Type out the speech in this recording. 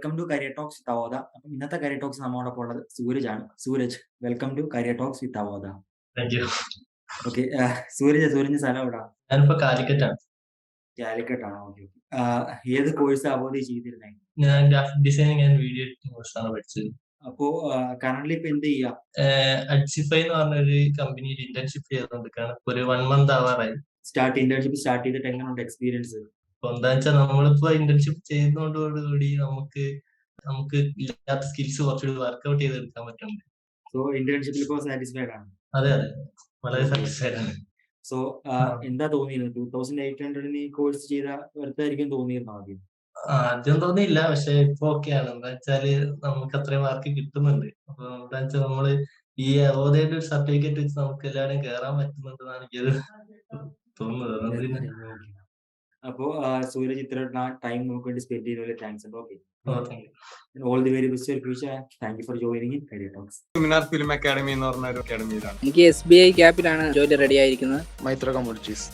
Welcome to career talks with Avodha. അപ്പം ഇന്നത്തെ career talks നമ്മോടൊപ്പം ഉള്ളത് സൂരജ് ആണ്. Sooraj, welcome to career talks with Avodha. Thank you. Okay, സൂരജിന്റെ സ്ഥലം എവിടാ? ഞാനിപ്പോ കാലിക്കറ്റാണ്. കാലിക്കറ്റ് ആണോ? ഓക്കെ. ഏത് കോഴ്സ് അവോധ ചെയ്തിരുന്നേ? ഞാൻ graphic designing and video editing കോഴ്സാണ് പഠിച്ചത്. അപ്പോ കറന്റ് ഇപ്പൊ എന്ത് ചെയ്യാ? അഡ്സിഫൈ എന്ന് പറഞ്ഞൊരു കമ്പനിയിൽ ഇന്റേൺഷിപ്പ് ചെയ്തുകൊണ്ടിരിക്കുകയാണ്. ഇപ്പൊ ഒരു 1 month ആവാറായി. ഇന്റേൺഷിപ്പ് സ്റ്റാർട്ട് ചെയ്തിട്ട് എങ്ങനെയുണ്ട് എക്സ്പീരിയൻസ്? അപ്പൊ എന്താ വെച്ചാൽ നമ്മളിപ്പോ ഇന്റേൺഷിപ്പ് ചെയ്യുന്നതോടുകൂടി നമുക്ക് ഇല്ലാത്ത സ്കിൽസ് കുറച്ചുകൂടി വർക്ക്ഔട്ട് ചെയ്തെടുക്കാൻ പറ്റുന്നുണ്ട്. സോ ഇന്റേൺഷിപ്പിൽ ഇപ്പോൾ സാറ്റിസ്ഫൈഡ് ആണ്? അതെ, വളരെ സാറ്റിസ്ഫൈഡ് ആണ്. സോ എന്താ തോന്നിയിരുന്നത്? 2800 കോഴ്സ് ചെയ്ത വെറുതായിരിക്കും തോന്നിയിരുന്നോ ആദ്യം? ആദ്യം തോന്നിയില്ല, പക്ഷെ ഇപ്പൊ ഓക്കെയാണ്. എന്താ വെച്ചാല് നമുക്ക് അത്രയും മാർക്ക് കിട്ടുന്നുണ്ട്. അപ്പൊ എന്താ വെച്ചാൽ നമ്മള് ഈ അവോധയുടെ ഒരു സർട്ടിഫിക്കറ്റ് വെച്ച് നമുക്ക് എല്ലാവരും കേറാൻ പറ്റുന്നുണ്ടെന്നാണ് എനിക്കത് തോന്നുന്നത്. അതുകൊണ്ട് പിന്നെ അപ്പോ സൂരജ് ഇത്ര ടൈം നമുക്ക് വേണ്ടി സ്പെൻഡ് ചെയ്തതിൽ താങ്ക്സ് ഉണ്ട്. Okay, thank you. All the very best for future. Thank you for joining in career talks. Seminar film academy എന്ന് പറഞ്ഞ ഒരു അക്കാഡമിയിലാണ്. എനിക്ക് SBI ക്യാപ്പിലാണ് ജോലി റെഡി ആയിരിക്കുന്നത്. മൈത്ര കമ്മ്യൂണിറ്റീസ്.